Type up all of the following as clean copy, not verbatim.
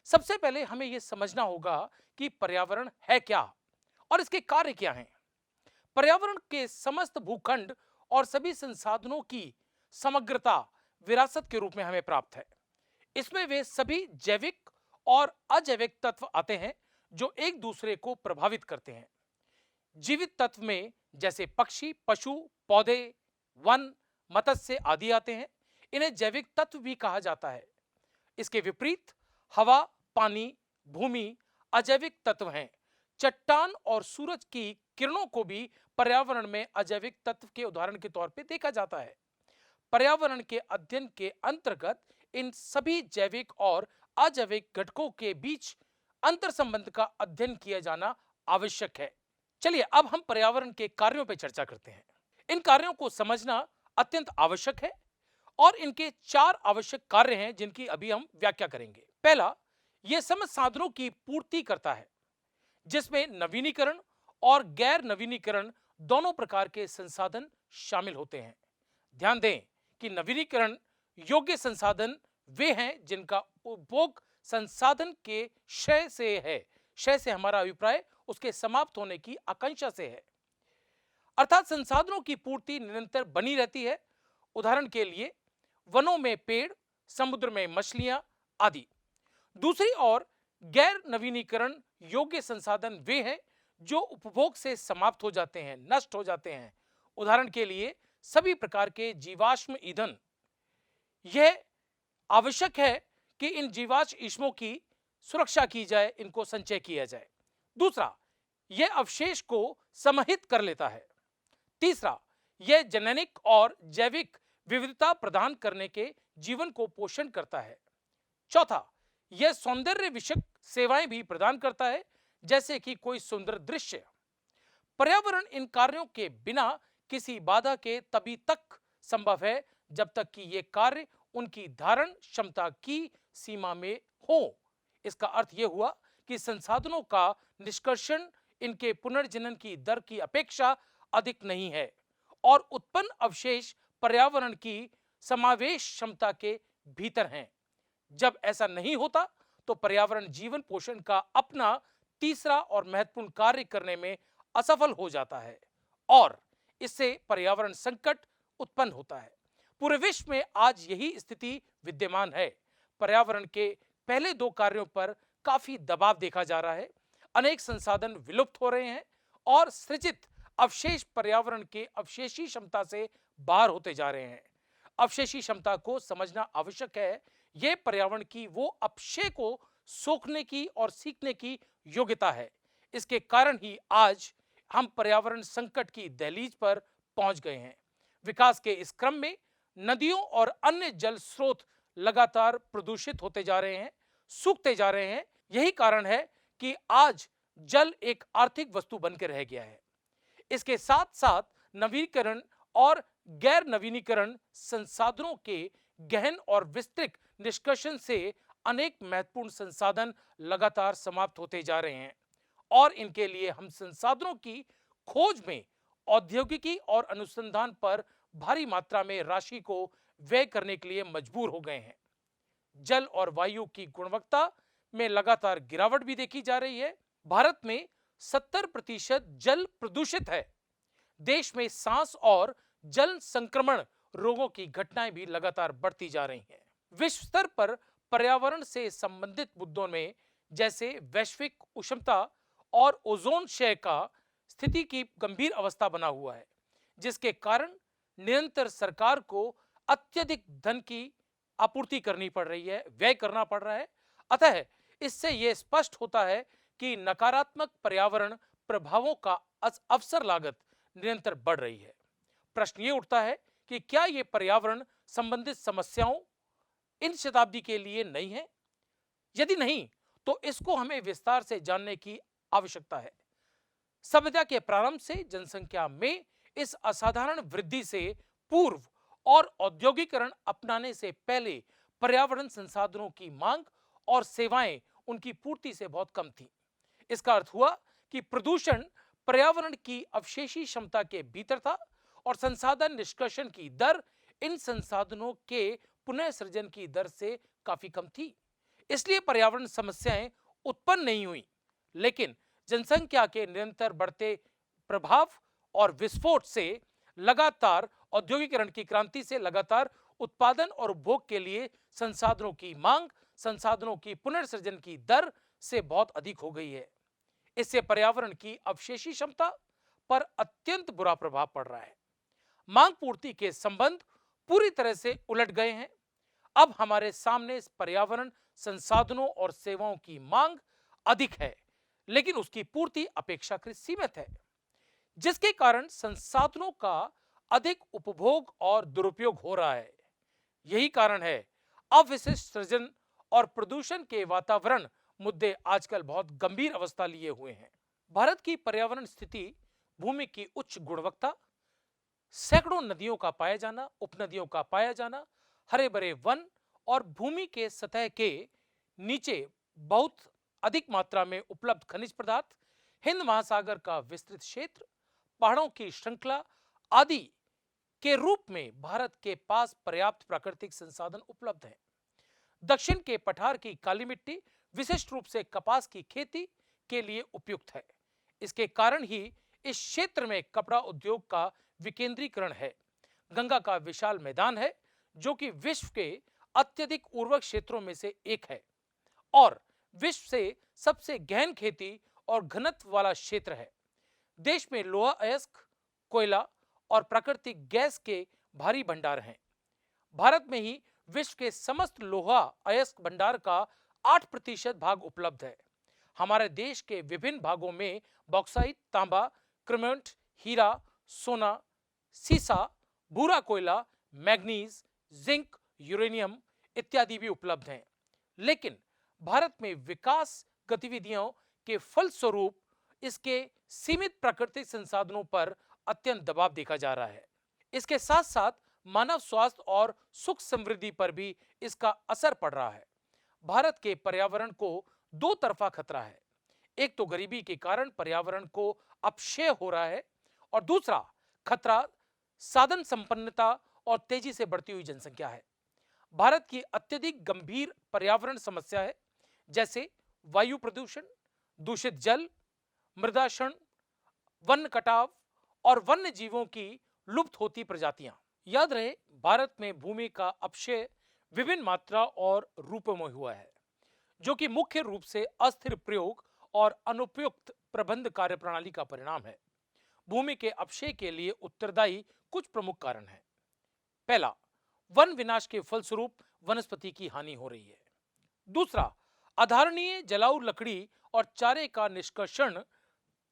सबसे पहले हमें यह समझना होगा कि पर्यावरण है क्या और इसके कार्य क्या हैं। पर्यावरण के समस्त भूखंड और सभी संसाधनों की समग्रता विरासत के रूप में हमें प्राप्त है। इसमें वे सभी जैविक और अजैविक तत्व आते हैं जो एक दूसरे को प्रभावित करते हैं। जीवित तत्व में जैसे पक्षी, पशु, पौधे, वन, मत्स्य आदि आते हैं। इन्हें जैविक तत्व भी कहा जाता है। इसके विपरीत हवा, पानी, भूमि अजैविक तत्व हैं। चट्टान और सूरज की किरणों को भी पर्यावरण में अजैविक तत्व के उदाहरण के तौर पर देखा जाता है। पर्यावरण के अध्ययन के अंतर्गत इन सभी जैविक और अजैविक घटकों के बीच अंतर संबंध का अध्ययन किया जाना आवश्यक है। चलिए अब हम पर्यावरण के कार्यों पर चर्चा करते हैं। इन कार्यों को समझना अत्यंत आवश्यक है और इनके 4 आवश्यक कार्य हैं जिनकी अभी हम व्याख्या करेंगे। पहला, यह समस्त साधनों की पूर्ति करता है, जिसमें नवीनीकरण और गैर नवीनीकरण दोनों प्रकार के संसाधन शामिल होते हैं। ध्यान दें कि नवीनीकरण योग्य संसाधन वे हैं जिनका उपभोग संसाधन के क्षय से है। क्षय से हमारा अभिप्राय उसके समाप्त होने की आकांक्षा से है, अर्थात संसाधनों की पूर्ति निरंतर बनी रहती है। उदाहरण के लिए वनों में पेड़, समुद्र में मछलियां आदि। दूसरी ओर गैर नवीनीकरण योग्य संसाधन वे हैं जो उपभोग से समाप्त हो जाते हैं, नष्ट हो जाते हैं। उदाहरण के लिए सभी प्रकार के जीवाश्म ईंधन। यह आवश्यक है कि इन जीवाश्म ईंधनों की सुरक्षा की जाए, इनको संचय किया जाए। दूसरा, यह अवशेष को समाहित कर लेता है। तीसरा, यह जेनेटिक और जैविक विविधता प्रदान करने के जीवन को पोषण करता है। चौथा, यह सौंदर्य विषयक सेवाएं भी प्रदान करता है, जैसे कि कोई सुंदर दृश्य। पर्यावरण इन कार्यों के बिना किसी बाधा के तभी तक संभव है जब तक कि ये कार्य उनकी धारण क्षमता की सीमा में हो। इसका अर्थ यह हुआ कि संसाधनों का निष्कर्षण इनके पुनर्जनन की दर की अपेक्षा अधिक नहीं है और उत्पन्न अवशेष पर्यावरण की समावेश क्षमता के भीतर हैं। जब ऐसा नहीं होता तो पर्यावरण जीवन पोषण का अपना तीसरा और महत्वपूर्ण कार्य करने में असफल हो जाता है और इससे पर्यावरण संकट उत्पन्न होता है। पूरे विश्व में आज यही स्थिति विद्यमान है। पर्यावरण के पहले 2 कार्यों पर काफी दबाव देखा जा रहा है। अनेक संसाधन विलुप्त हो रहे हैं और सृजित अवशेष पर्यावरण के अवशेषी क्षमता से बाहर होते जा रहे हैं। अवशेषी क्षमता को समझना आवश्यक है। यह पर्यावरण की वो अपक्षय को सोखने की और सीखने की योग्यता है। इसके कारण ही आज हम पर्यावरण संकट की दहलीज पर पहुंच गए हैं। विकास के इस क्रम में नदियों और अन्य जल स्रोत लगातार प्रदूषित होते जा रहे हैं, सूखते जा रहे हैं। यही कारण है कि आज जल एक आर्थिक वस्तु बनकर रह गया है। इसके साथ साथ नवीनीकरण और गैर नवीनीकरण संसाधनों के गहन और विस्तृत निष्कर्षण से अनेक महत्वपूर्ण संसाधन लगातार समाप्त होते जा रहे हैं और इनके लिए हम संसाधनों की खोज में औद्योगिकी और अनुसंधान पर भारी मात्रा में राशि को व्यय करने के लिए मजबूर हो गए हैं। जल और वायु की गुणवत्ता में लगातार गिरावट भी देखी जा रही है। भारत में 70% जल प्रदूषित है। देश में सांस और जल संक्रमण रोगों की घटनाएं भी लगातार बढ़ती जा रही हैं। विश्व स्तर पर पर्यावरण से संबंधित मुद्दों में जैसे वैश्विक उष्णता और ओजोन क्षय का स्थिति की गंभीर अवस्था बना हुआ है, जिसके कारण निरंतर सरकार को अत्यधिक धन की आपूर्ति करनी पड़ रही है, व्यय करना पड़ रहा है। अतः इससे यह स्पष्ट होता है कि नकारात्मक पर्यावरण प्रभावों का अवसर लागत निरंतर बढ़ रही है। प्रश्न ये उठता है कि क्या ये पर्यावरण संबंधित समस्याओं इन शताब्दी के लिए नहीं है? यदि नहीं, तो इसको हमें विस्तार से जानने की आवश्यकता है। सभ्यता के प्रारंभ से जनसंख्या में इस असाधारण वृद्धि से पूर्व और औद्योगिकरण अपनाने से पहले पर्यावरण संसाधनों की मांग और सेवाएं उनकी पूर्ति से बहुत कम थी। इसका अर्थ हुआ कि प्रदूषण पर्यावरण की अवशेषी क्षमता के भीतर था और संसाधन निष्कर्षण की दर इन संसाधनों के पुनः सृजन की दर से काफी कम थी। इसलिए पर्यावरण समस्याएं उत्पन्न नहीं हुई, लेकिन जनसंख्या के निरंतर बढ़ते प्रभाव और विस्फोट से लगातार औद्योगिकरण की क्रांति से लगातार उत्पादन और उपभोग के लिए संसाधनों की मांग, संसाधनों की पुनर्सृजन की दर से बहुत अधिक हो गई है। इससे पर्यावरण की अवशेषी क्षमता पर अत्यंत बुरा प्रभाव पड़ रहा है। मांग पूर्ति के संबंध पूरी तरह से उलट गए हैं। अब हमारे सामने पर्यावरण संसाधनों और सेवाओं की मांग अधिक है, लेकिन उसकी पूर्ति अपेक्षाकृत सीमित है, जिसके कारण संसाधनों का अधिक उपभोग और दुरुपयोग हो रहा है। यही कारण है अवशिष्ट सृजन और प्रदूषण के वातावरण मुद्दे आजकल बहुत गंभीर अवस्था लिए हुए हैं। भारत की पर्यावरण स्थिति, भूमि की उच्च गुणवत्ता, सैकड़ों नदियों का पाया जाना, उपनदियों का पाया जाना, हरे भरे वन और भूमि के सतह के नीचे बहुत अधिक मात्रा में उपलब्ध खनिज पदार्थ, हिंद महासागर का विस्तृत क्षेत्र, पहाड़ों की श्रृंखला आदि के रूप में भारत के पास पर्याप्त प्राकृतिक संसाधन उपलब्ध हैं। दक्षिण के पठार की काली मिट्टी विशिष्ट रूप से कपास की खेती के लिए उपयुक्त है। इसके कारण ही इस क्षेत्र में कपड़ा उद्योग का विकेंद्रीकरण है। गंगा का विशाल मैदान है, जो कि विश्व के अत्यधिक उर्वरक क्षेत्रों में से एक है और विश्व से सबसे गहन खेती और घनत्व वाला क्षेत्र है। देश में लोहा अयस्क, कोयला और प्राकृतिक गैस के भारी भंडार हैं। भारत में ही विश्व के समस्त लोहा अयस्क भंडार का 8% भाग उपलब्ध है। हमारे देश के विभिन्न भागों में बॉक्साइट, तांबा, क्रोमेंट, हीरा, सोना, सीसा, भूरा कोयला, मैग्नीज, जिंक, यूरेनियम इत्यादि भी उपलब्ध हैं। लेकिन भारत में विकास गतिविधियों के फलस्वरूप इसके सीमित प्राकृतिक संसाधनों पर अत्यंत दबाव देखा जा रहा है। इसके साथ साथ मानव स्वास्थ्य और सुख समृद्धि पर भी इसका असर पड़ रहा है। भारत के पर्यावरण को दो तरफा खतरा है। एक तो गरीबी के कारण पर्यावरण को अपक्षय हो रहा है और दूसरा खतरा साधन संपन्नता और तेजी से बढ़ती हुई जनसंख्या है। भारत की अत्यधिक गंभीर पर्यावरण समस्या है, जैसे वायु प्रदूषण, दूषित जल, मृदा क्षरण, वन कटाव और वन्य जीवों की लुप्त होती प्रजातियां। याद रहे, भारत में भूमि का अपक्षय विभिन्न मात्रा और रूपों में हुआ है, जो कि मुख्य रूप से अस्थिर प्रयोग और अनुपयुक्त प्रबंध कार्यप्रणाली का परिणाम है। भूमि के अपक्षय के लिए उत्तरदायी कुछ प्रमुख कारण हैं। पहला, वन विनाश के फलस्वरूप वनस्पति की हानि हो रही है। दूसरा, अधारणीय जलाऊ लकड़ी और चारे का निष्कर्षण।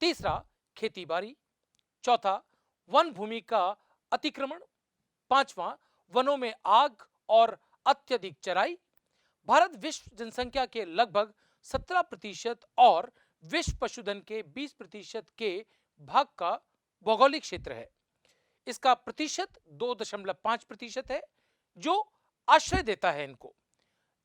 तीसरा, खेतीबाड़ी। चौथा, वन भूमि का अतिक्रमण। पांचवा, वनों में आग और अत्यधिक चराई। भारत विश्व जनसंख्या के लगभग 17% और विश्व पशुधन के 20% के भाग का भौगोलिक क्षेत्र है। इसका प्रतिशत 2.5% है, जो आश्रय देता है इनको।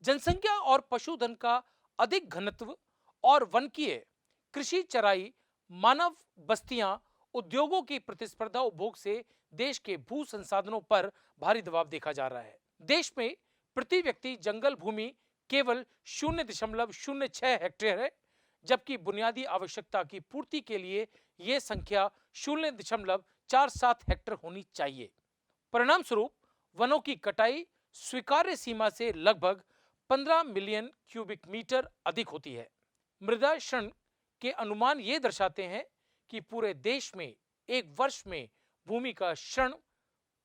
जनसंख्या और पशुधन का अधिक घनत्व और वनकीय कृषि, चराई, मानव बस्तियां, उद्योगों की प्रतिस्पर्धा उपभोग से देश के भू संसाधनों पर भारी दबाव देखा जा रहा है। देश में प्रति व्यक्ति जंगल भूमि केवल 0.06 हेक्टेयर है, जबकि बुनियादी आवश्यकता की पूर्ति के लिए यह संख्या 0.47 हेक्टेयर होनी चाहिए। परिणाम स्वरूप वनों की कटाई स्वीकार्य सीमा से लगभग 15 मिलियन क्यूबिक मीटर अधिक होती है। मृदा क्षरण के अनुमान ये दर्शाते हैं कि पूरे देश में एक वर्ष में भूमि का क्षरण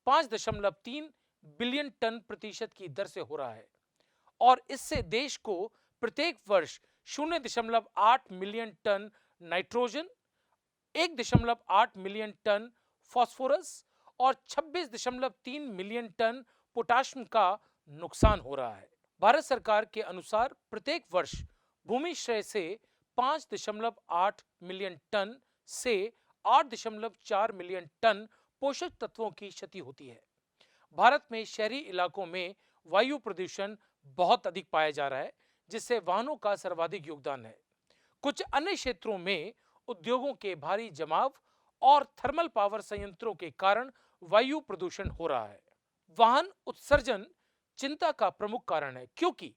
5.3 बिलियन टन प्रतिशत की दर से हो रहा है और इससे देश को प्रत्येक वर्ष 0.8 million tonne nitrogen, 1.8 million tonne phosphorus और 26.3 मिलियन टन पोटाशियम का नुकसान हो रहा है। भारत सरकार के अनुसार प्रत्येक वर्ष भूमि क्षय से 5.8 मिलियन टन से 8.4 मिलियन टन पोषक तत्वों की क्षति होती है। भारत में शहरी इलाकों में वायु प्रदूषण बहुत अधिक पाया जा रहा है, जिससे वाहनों का सर्वाधिक योगदान है। कुछ अन्य क्षेत्रों में उद्योगों के भारी जमाव और थर्मल पावर संयंत्रों के कारण वायु प्रदूषण हो रहा है। वाहन उत्सर्जन चिंता का प्रमुख कारण है, क्योंकि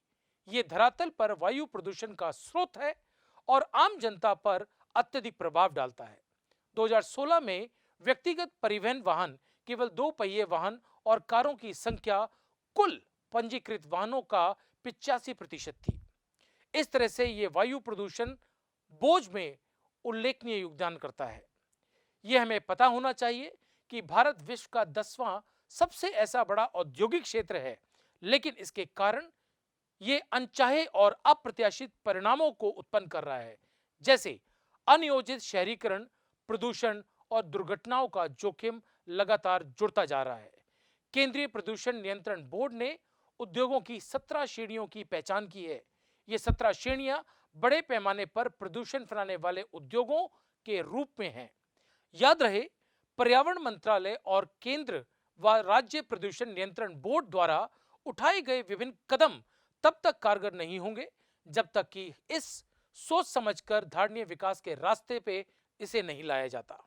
ये धरातल पर वायु प्रदूषण का स्रोत है और आम जनता पर अत्यधिक प्रभाव डालता है। 2016 में व्यक्तिगत परिवहन वाहन केवल 2 पहिए वाहन और कारों की संख्या कुल पंजीकृत वाहनों का 85% थी। इस तरह से ये वायु प्रदूषण बोझ में उल्लेखनीय योगदान करता है। यह हमें पता होना चाहिए कि भारत विश्व का 10वां सबसे ऐसा बड़ा औद्योगिक क्षेत्र है, लेकिन इसके कारण ये अनचाहे और अप्रत्याशित परिणामों को उत्पन्न कर रहा है, जैसे अनियोजित शहरीकरण, प्रदूषण और दुर्घटनाओं का जोखिम लगातार जुड़ता जा रहा है। केंद्रीय प्रदूषण नियंत्रण बोर्ड ने उद्योगों की 17 श्रेणियों की पहचान की है। ये 17 श्रेणियां बड़े पैमाने पर प्रदूषण फैलाने वाले उद्योगों के रूप में हैं। याद रहे, पर्यावरण मंत्रालय और केंद्र व राज्य प्रदूषण नियंत्रण बोर्ड द्वारा उठाए गए विभिन्न कदम तब तक कारगर नहीं होंगे जब तक कि इस सोच समझकर धारणीय विकास के रास्ते पे इसे नहीं लाया जाता।